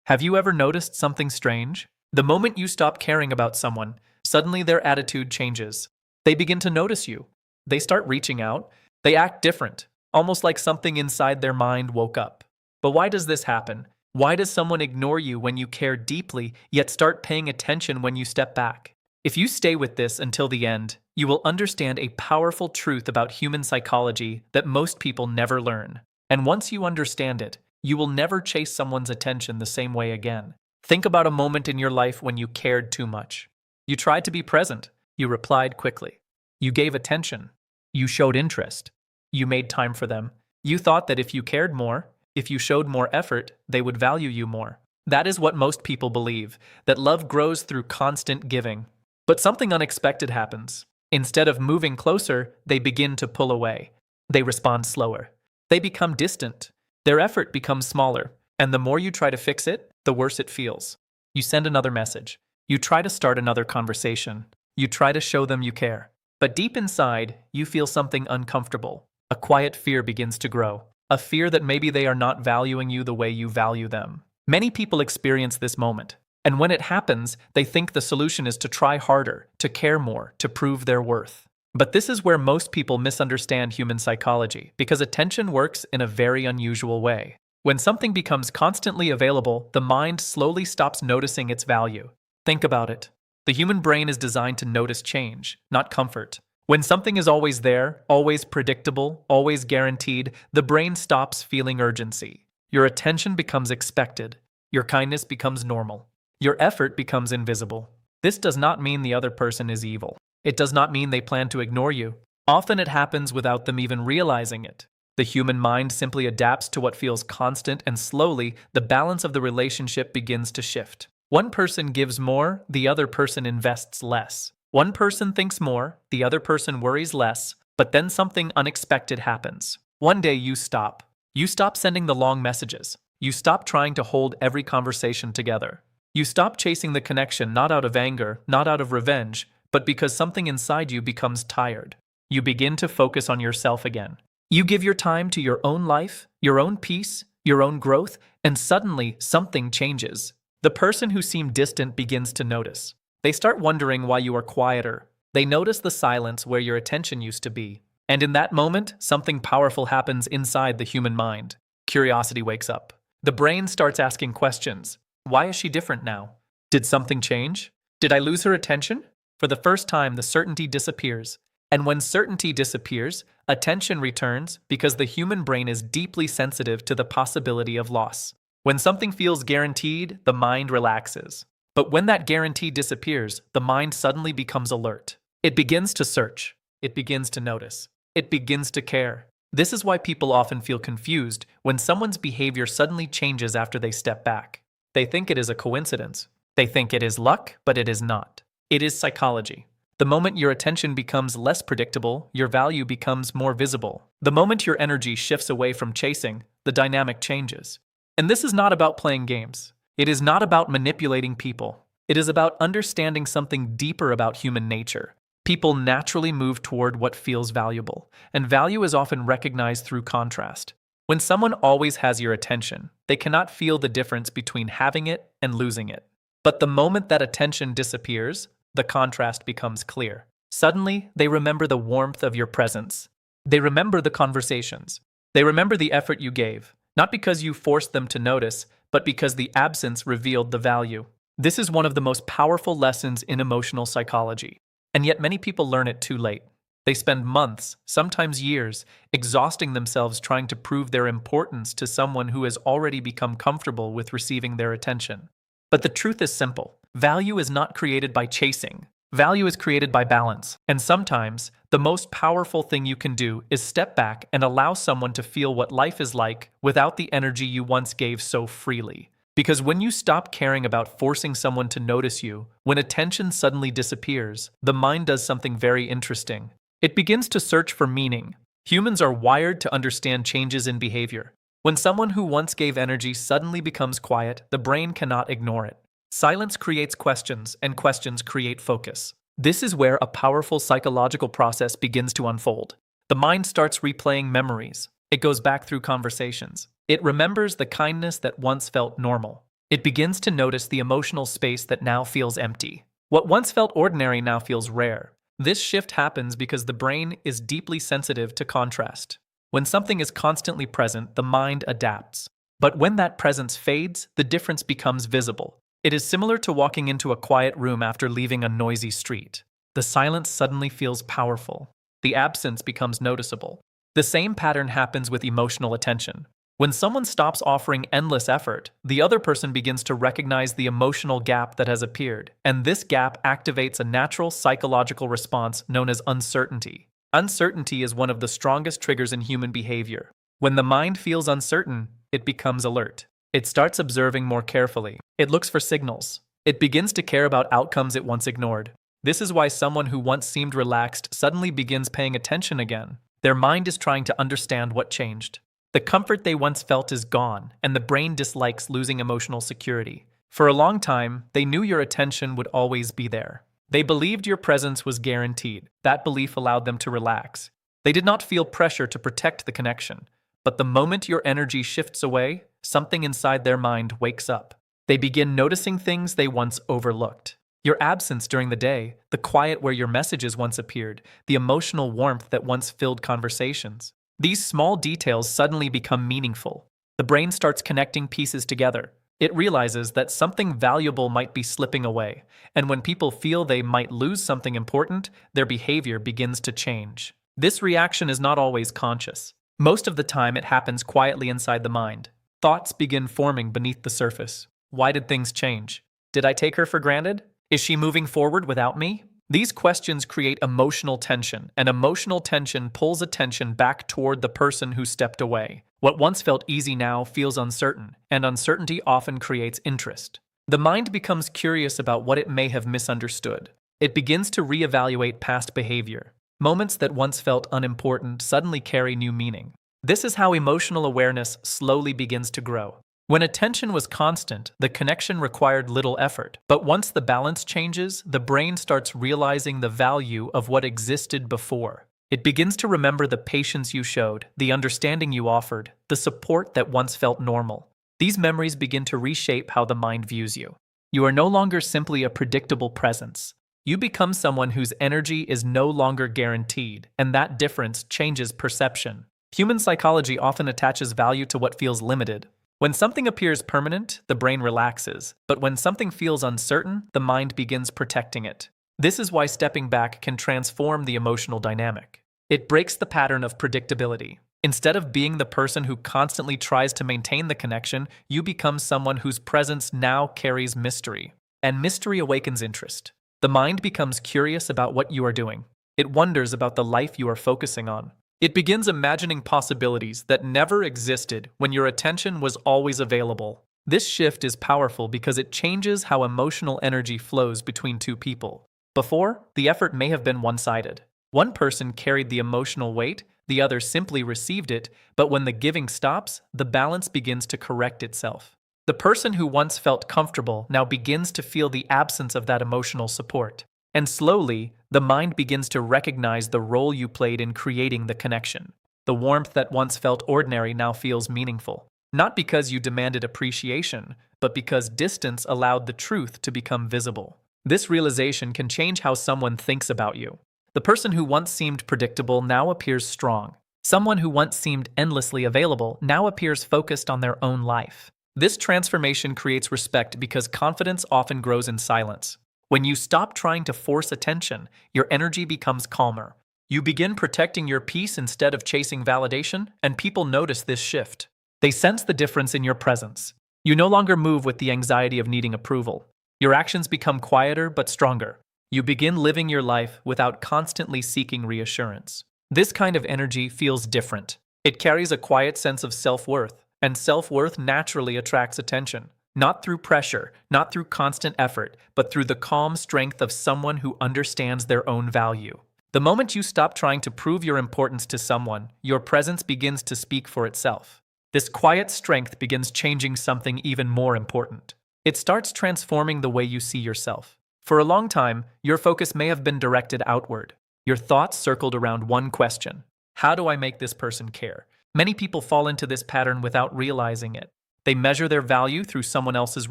Have you ever noticed something strange? The moment you stop caring about someone, suddenly their attitude changes. They begin to notice you. They start reaching out. They act different, almost like something inside their mind woke up. But why does this happen? Why does someone ignore you when you care deeply, yet start paying attention when you step back? If you stay with this until the end, you will understand a powerful truth about human psychology that most people never learn. And once you understand it, you will never chase someone's attention the same way again. Think about a moment in your life when you cared too much. You tried to be present. You replied quickly. You gave attention. You showed interest. You made time for them. You thought that if you cared more, if you showed more effort, they would value you more. That is what most people believe, that love grows through constant giving. But something unexpected happens. Instead of moving closer, they begin to pull away. They respond slower. They become distant. Their effort becomes smaller, and the more you try to fix it, the worse it feels. You send another message. You try to start another conversation. You try to show them you care. But deep inside, you feel something uncomfortable. A quiet fear begins to grow. A fear that maybe they are not valuing you the way you value them. Many people experience this moment. And when it happens, they think the solution is to try harder, to care more, to prove their worth. But this is where most people misunderstand human psychology, because attention works in a very unusual way. When something becomes constantly available, the mind slowly stops noticing its value. Think about it. The human brain is designed to notice change, not comfort. When something is always there, always predictable, always guaranteed, the brain stops feeling urgency. Your attention becomes expected. Your kindness becomes normal. Your effort becomes invisible. This does not mean the other person is evil. It does not mean they plan to ignore you. Often it happens without them even realizing it. The human mind simply adapts to what feels constant, and slowly, the balance of the relationship begins to shift. One person gives more, the other person invests less. One person thinks more, the other person worries less, but then something unexpected happens. One day you stop. You stop sending the long messages. You stop trying to hold every conversation together. You stop chasing the connection not out of anger, not out of revenge, but because something inside you becomes tired. You begin to focus on yourself again. You give your time to your own life, your own peace, your own growth, and suddenly something changes. The person who seemed distant begins to notice. They start wondering why you are quieter. They notice the silence where your attention used to be. And in that moment, something powerful happens inside the human mind. Curiosity wakes up. The brain starts asking questions. Why is she different now? Did something change? Did I lose her attention? For the first time, the certainty disappears. And when certainty disappears, attention returns because the human brain is deeply sensitive to the possibility of loss. When something feels guaranteed, the mind relaxes. But when that guarantee disappears, the mind suddenly becomes alert. It begins to search. It begins to notice. It begins to care. This is why people often feel confused when someone's behavior suddenly changes after they step back. They think it is a coincidence. They think it is luck, but it is not. It is psychology. The moment your attention becomes less predictable, your value becomes more visible. The moment your energy shifts away from chasing, the dynamic changes. And this is not about playing games. It is not about manipulating people. It is about understanding something deeper about human nature. People naturally move toward what feels valuable, and value is often recognized through contrast. When someone always has your attention, they cannot feel the difference between having it and losing it. But the moment that attention disappears, the contrast becomes clear. Suddenly, they remember the warmth of your presence. They remember the conversations. They remember the effort you gave, not because you forced them to notice, but because the absence revealed the value. This is one of the most powerful lessons in emotional psychology, and yet many people learn it too late. They spend months, sometimes years, exhausting themselves trying to prove their importance to someone who has already become comfortable with receiving their attention. But the truth is simple. Value is not created by chasing. Value is created by balance. And sometimes, the most powerful thing you can do is step back and allow someone to feel what life is like without the energy you once gave so freely. Because when you stop caring about forcing someone to notice you, when attention suddenly disappears, the mind does something very interesting. It begins to search for meaning. Humans are wired to understand changes in behavior. When someone who once gave energy suddenly becomes quiet, the brain cannot ignore it. Silence creates questions, and questions create focus. This is where a powerful psychological process begins to unfold. The mind starts replaying memories. It goes back through conversations. It remembers the kindness that once felt normal. It begins to notice the emotional space that now feels empty. What once felt ordinary now feels rare. This shift happens because the brain is deeply sensitive to contrast. When something is constantly present, the mind adapts. But when that presence fades, the difference becomes visible. It is similar to walking into a quiet room after leaving a noisy street. The silence suddenly feels powerful. The absence becomes noticeable. The same pattern happens with emotional attention. When someone stops offering endless effort, the other person begins to recognize the emotional gap that has appeared, and this gap activates a natural psychological response known as uncertainty. Uncertainty is one of the strongest triggers in human behavior. When the mind feels uncertain, it becomes alert. It starts observing more carefully. It looks for signals. It begins to care about outcomes it once ignored. This is why someone who once seemed relaxed suddenly begins paying attention again. Their mind is trying to understand what changed. The comfort they once felt is gone, and the brain dislikes losing emotional security. For a long time, they knew your attention would always be there. They believed your presence was guaranteed. That belief allowed them to relax. They did not feel pressure to protect the connection. But the moment your energy shifts away, something inside their mind wakes up. They begin noticing things they once overlooked. Your absence during the day, the quiet where your messages once appeared, the emotional warmth that once filled conversations. These small details suddenly become meaningful. The brain starts connecting pieces together. It realizes that something valuable might be slipping away, and when people feel they might lose something important, their behavior begins to change. This reaction is not always conscious. Most of the time, it happens quietly inside the mind. Thoughts begin forming beneath the surface. Why did things change? Did I take her for granted? Is she moving forward without me? These questions create emotional tension, and emotional tension pulls attention back toward the person who stepped away. What once felt easy now feels uncertain, and uncertainty often creates interest. The mind becomes curious about what it may have misunderstood. It begins to reevaluate past behavior. Moments that once felt unimportant suddenly carry new meaning. This is how emotional awareness slowly begins to grow. When attention was constant, the connection required little effort. But once the balance changes, the brain starts realizing the value of what existed before. It begins to remember the patience you showed, the understanding you offered, the support that once felt normal. These memories begin to reshape how the mind views you. You are no longer simply a predictable presence. You become someone whose energy is no longer guaranteed, and that difference changes perception. Human psychology often attaches value to what feels limited. When something appears permanent, the brain relaxes, but when something feels uncertain, the mind begins protecting it. This is why stepping back can transform the emotional dynamic. It breaks the pattern of predictability. Instead of being the person who constantly tries to maintain the connection, you become someone whose presence now carries mystery. And mystery awakens interest. The mind becomes curious about what you are doing. It wonders about the life you are focusing on. It begins imagining possibilities that never existed when your attention was always available. This shift is powerful because it changes how emotional energy flows between two people. Before, the effort may have been one-sided. One person carried the emotional weight, the other simply received it, but when the giving stops, the balance begins to correct itself. The person who once felt comfortable now begins to feel the absence of that emotional support. And slowly, the mind begins to recognize the role you played in creating the connection. The warmth that once felt ordinary now feels meaningful. Not because you demanded appreciation, but because distance allowed the truth to become visible. This realization can change how someone thinks about you. The person who once seemed predictable now appears strong. Someone who once seemed endlessly available now appears focused on their own life. This transformation creates respect because confidence often grows in silence. When you stop trying to force attention, your energy becomes calmer. You begin protecting your peace instead of chasing validation, and people notice this shift. They sense the difference in your presence. You no longer move with the anxiety of needing approval. Your actions become quieter but stronger. You begin living your life without constantly seeking reassurance. This kind of energy feels different. It carries a quiet sense of self-worth, and self-worth naturally attracts attention. Not through pressure, not through constant effort, but through the calm strength of someone who understands their own value. The moment you stop trying to prove your importance to someone, your presence begins to speak for itself. This quiet strength begins changing something even more important. It starts transforming the way you see yourself. For a long time, your focus may have been directed outward. Your thoughts circled around one question: how do I make this person care? Many people fall into this pattern without realizing it. They measure their value through someone else's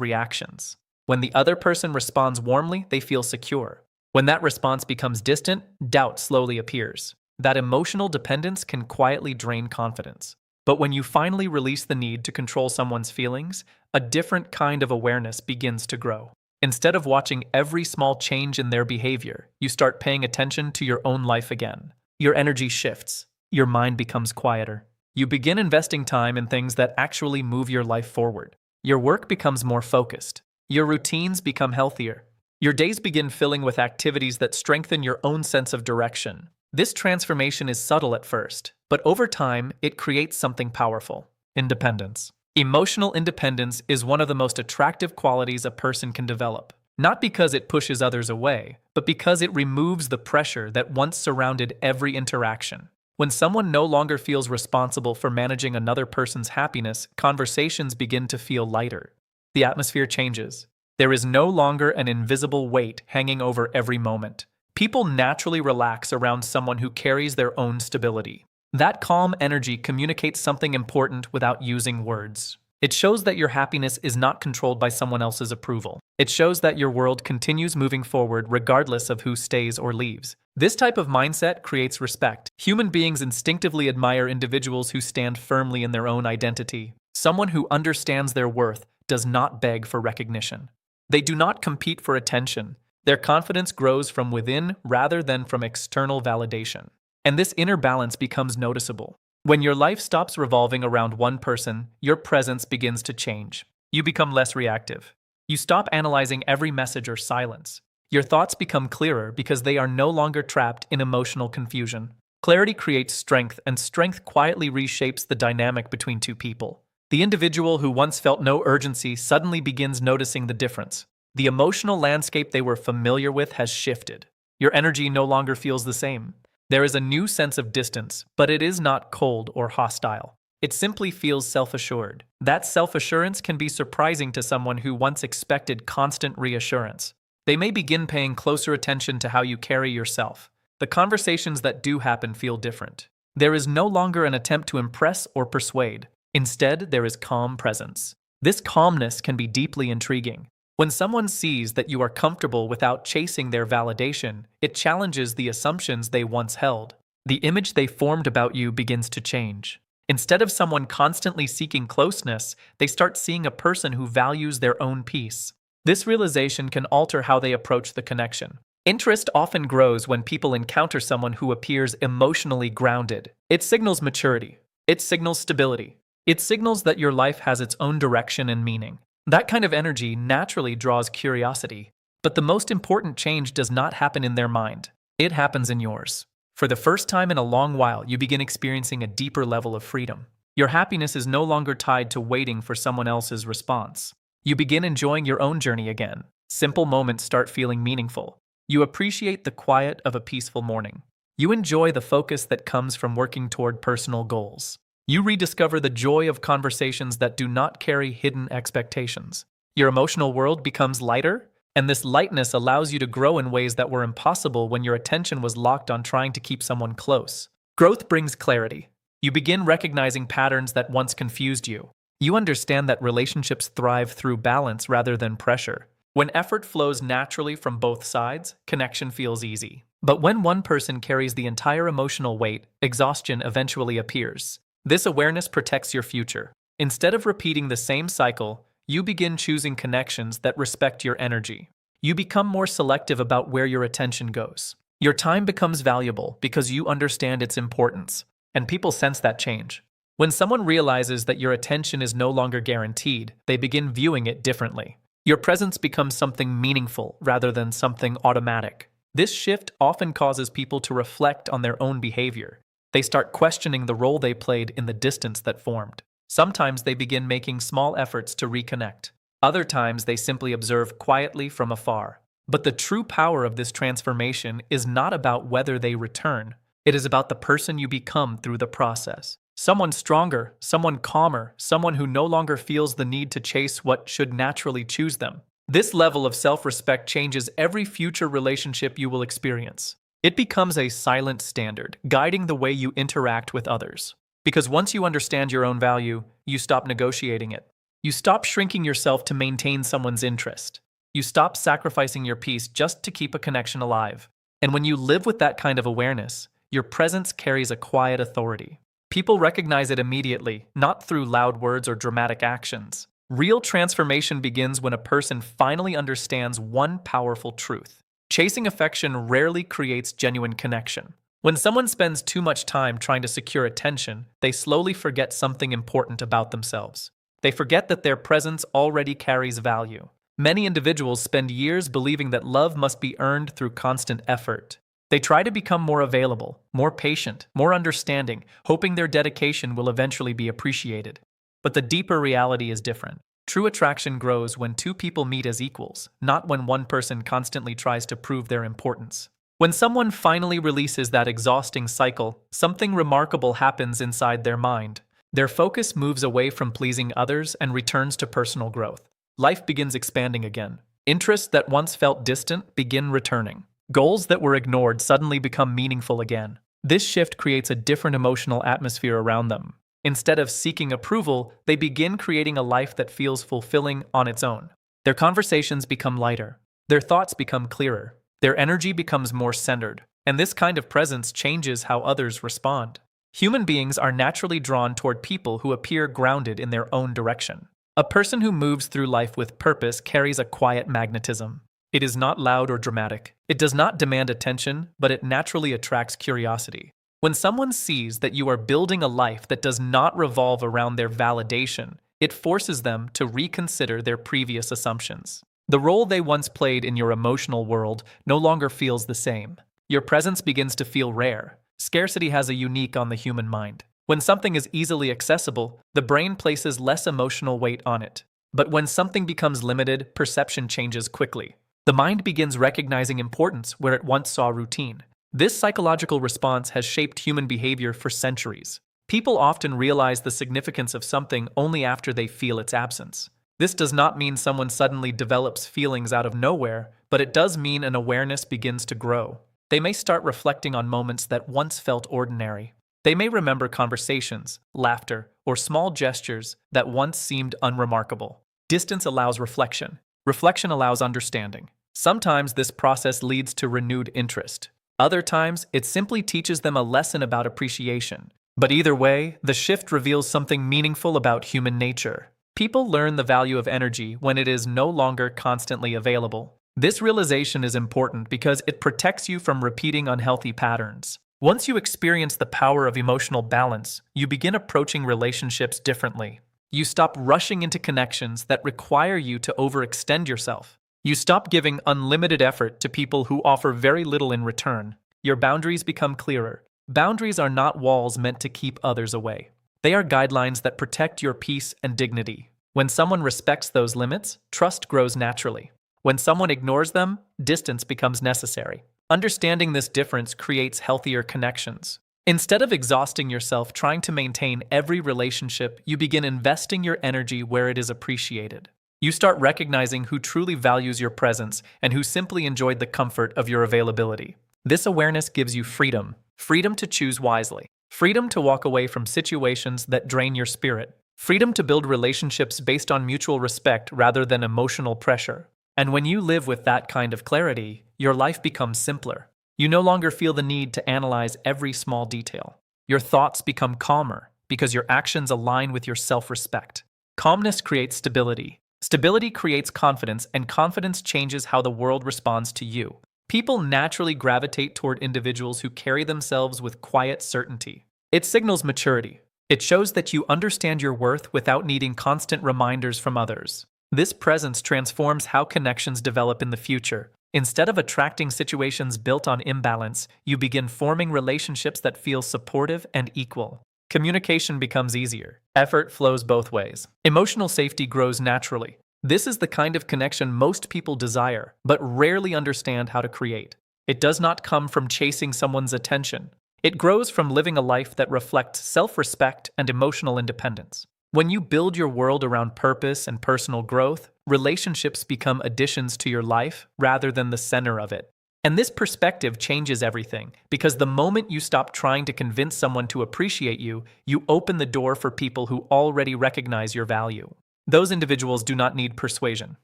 reactions. When the other person responds warmly, they feel secure. When that response becomes distant, doubt slowly appears. That emotional dependence can quietly drain confidence. But when you finally release the need to control someone's feelings, a different kind of awareness begins to grow. Instead of watching every small change in their behavior, you start paying attention to your own life again. Your energy shifts. Your mind becomes quieter. You begin investing time in things that actually move your life forward. Your work becomes more focused. Your routines become healthier. Your days begin filling with activities that strengthen your own sense of direction. This transformation is subtle at first, but over time, it creates something powerful: independence. Emotional independence is one of the most attractive qualities a person can develop, not because it pushes others away, but because it removes the pressure that once surrounded every interaction. When someone no longer feels responsible for managing another person's happiness, conversations begin to feel lighter. The atmosphere changes. There is no longer an invisible weight hanging over every moment. People naturally relax around someone who carries their own stability. That calm energy communicates something important without using words. It shows that your happiness is not controlled by someone else's approval. It shows that your world continues moving forward regardless of who stays or leaves. This type of mindset creates respect. Human beings instinctively admire individuals who stand firmly in their own identity. Someone who understands their worth does not beg for recognition. They do not compete for attention. Their confidence grows from within rather than from external validation. And this inner balance becomes noticeable. When your life stops revolving around one person, your presence begins to change. You become less reactive. You stop analyzing every message or silence. Your thoughts become clearer because they are no longer trapped in emotional confusion. Clarity creates strength, and strength quietly reshapes the dynamic between two people. The individual who once felt no urgency suddenly begins noticing the difference. The emotional landscape they were familiar with has shifted. Your energy no longer feels the same. There is a new sense of distance, but it is not cold or hostile. It simply feels self-assured. That self-assurance can be surprising to someone who once expected constant reassurance. They may begin paying closer attention to how you carry yourself. The conversations that do happen feel different. There is no longer an attempt to impress or persuade. Instead, there is calm presence. This calmness can be deeply intriguing. When someone sees that you are comfortable without chasing their validation, it challenges the assumptions they once held. The image they formed about you begins to change. Instead of someone constantly seeking closeness, they start seeing a person who values their own peace. This realization can alter how they approach the connection. Interest often grows when people encounter someone who appears emotionally grounded. It signals maturity. It signals stability. It signals that your life has its own direction and meaning. That kind of energy naturally draws curiosity, but the most important change does not happen in their mind. It happens in yours. For the first time in a long while, you begin experiencing a deeper level of freedom. Your happiness is no longer tied to waiting for someone else's response. You begin enjoying your own journey again. Simple moments start feeling meaningful. You appreciate the quiet of a peaceful morning. You enjoy the focus that comes from working toward personal goals. You rediscover the joy of conversations that do not carry hidden expectations. Your emotional world becomes lighter, and this lightness allows you to grow in ways that were impossible when your attention was locked on trying to keep someone close. Growth brings clarity. You begin recognizing patterns that once confused you. You understand that relationships thrive through balance rather than pressure. When effort flows naturally from both sides, connection feels easy. But when one person carries the entire emotional weight, exhaustion eventually appears. This awareness protects your future. Instead of repeating the same cycle, you begin choosing connections that respect your energy. You become more selective about where your attention goes. Your time becomes valuable because you understand its importance, and people sense that change. When someone realizes that your attention is no longer guaranteed, they begin viewing it differently. Your presence becomes something meaningful rather than something automatic. This shift often causes people to reflect on their own behavior. They start questioning the role they played in the distance that formed. Sometimes they begin making small efforts to reconnect. Other times they simply observe quietly from afar. But the true power of this transformation is not about whether they return. It is about the person you become through the process. Someone stronger, someone calmer, someone who no longer feels the need to chase what should naturally choose them. This level of self-respect changes every future relationship you will experience. It becomes a silent standard, guiding the way you interact with others. Because once you understand your own value, you stop negotiating it. You stop shrinking yourself to maintain someone's interest. You stop sacrificing your peace just to keep a connection alive. And when you live with that kind of awareness, your presence carries a quiet authority. People recognize it immediately, not through loud words or dramatic actions. Real transformation begins when a person finally understands one powerful truth. Chasing affection rarely creates genuine connection. When someone spends too much time trying to secure attention, they slowly forget something important about themselves. They forget that their presence already carries value. Many individuals spend years believing that love must be earned through constant effort. They try to become more available, more patient, more understanding, hoping their dedication will eventually be appreciated. But the deeper reality is different. True attraction grows when two people meet as equals, not when one person constantly tries to prove their importance. When someone finally releases that exhausting cycle, something remarkable happens inside their mind. Their focus moves away from pleasing others and returns to personal growth. Life begins expanding again. Interests that once felt distant begin returning. Goals that were ignored suddenly become meaningful again. This shift creates a different emotional atmosphere around them. Instead of seeking approval, they begin creating a life that feels fulfilling on its own. Their conversations become lighter. Their thoughts become clearer. Their energy becomes more centered. And this kind of presence changes how others respond. Human beings are naturally drawn toward people who appear grounded in their own direction. A person who moves through life with purpose carries a quiet magnetism. It is not loud or dramatic. It does not demand attention, but it naturally attracts curiosity. When someone sees that you are building a life that does not revolve around their validation, it forces them to reconsider their previous assumptions. The role they once played in your emotional world no longer feels the same. Your presence begins to feel rare. Scarcity has a unique on the human mind. When something is easily accessible, the brain places less emotional weight on it. But when something becomes limited, perception changes quickly. The mind begins recognizing importance where it once saw routine. This psychological response has shaped human behavior for centuries. People often realize the significance of something only after they feel its absence. This does not mean someone suddenly develops feelings out of nowhere, but it does mean an awareness begins to grow. They may start reflecting on moments that once felt ordinary. They may remember conversations, laughter, or small gestures that once seemed unremarkable. Distance allows reflection. Reflection allows understanding. Sometimes this process leads to renewed interest. Other times, it simply teaches them a lesson about appreciation. But either way, the shift reveals something meaningful about human nature. People learn the value of energy when it is no longer constantly available. This realization is important because it protects you from repeating unhealthy patterns. Once you experience the power of emotional balance, you begin approaching relationships differently. You stop rushing into connections that require you to overextend yourself. You stop giving unlimited effort to people who offer very little in return. Your boundaries become clearer. Boundaries are not walls meant to keep others away. They are guidelines that protect your peace and dignity. When someone respects those limits, trust grows naturally. When someone ignores them, distance becomes necessary. Understanding this difference creates healthier connections. Instead of exhausting yourself trying to maintain every relationship, you begin investing your energy where it is appreciated. You start recognizing who truly values your presence and who simply enjoyed the comfort of your availability. This awareness gives you freedom. Freedom to choose wisely. Freedom to walk away from situations that drain your spirit. Freedom to build relationships based on mutual respect rather than emotional pressure. And when you live with that kind of clarity, your life becomes simpler. You no longer feel the need to analyze every small detail. Your thoughts become calmer because your actions align with your self-respect. Calmness creates stability. Stability creates confidence, and confidence changes how the world responds to you. People naturally gravitate toward individuals who carry themselves with quiet certainty. It signals maturity. It shows that you understand your worth without needing constant reminders from others. This presence transforms how connections develop in the future. Instead of attracting situations built on imbalance, you begin forming relationships that feel supportive and equal. Communication becomes easier. Effort flows both ways. Emotional safety grows naturally. This is the kind of connection most people desire, but rarely understand how to create. It does not come from chasing someone's attention. It grows from living a life that reflects self-respect and emotional independence. When you build your world around purpose and personal growth, relationships become additions to your life rather than the center of it. And this perspective changes everything, because the moment you stop trying to convince someone to appreciate you, you open the door for people who already recognize your value. Those individuals do not need persuasion.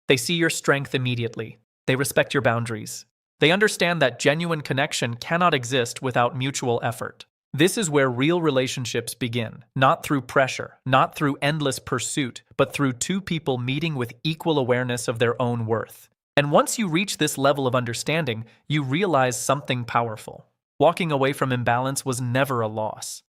They see your strength immediately. They respect your boundaries. They understand that genuine connection cannot exist without mutual effort. This is where real relationships begin, not through pressure, not through endless pursuit, but through two people meeting with equal awareness of their own worth. And once you reach this level of understanding, you realize something powerful. Walking away from imbalance was never a loss.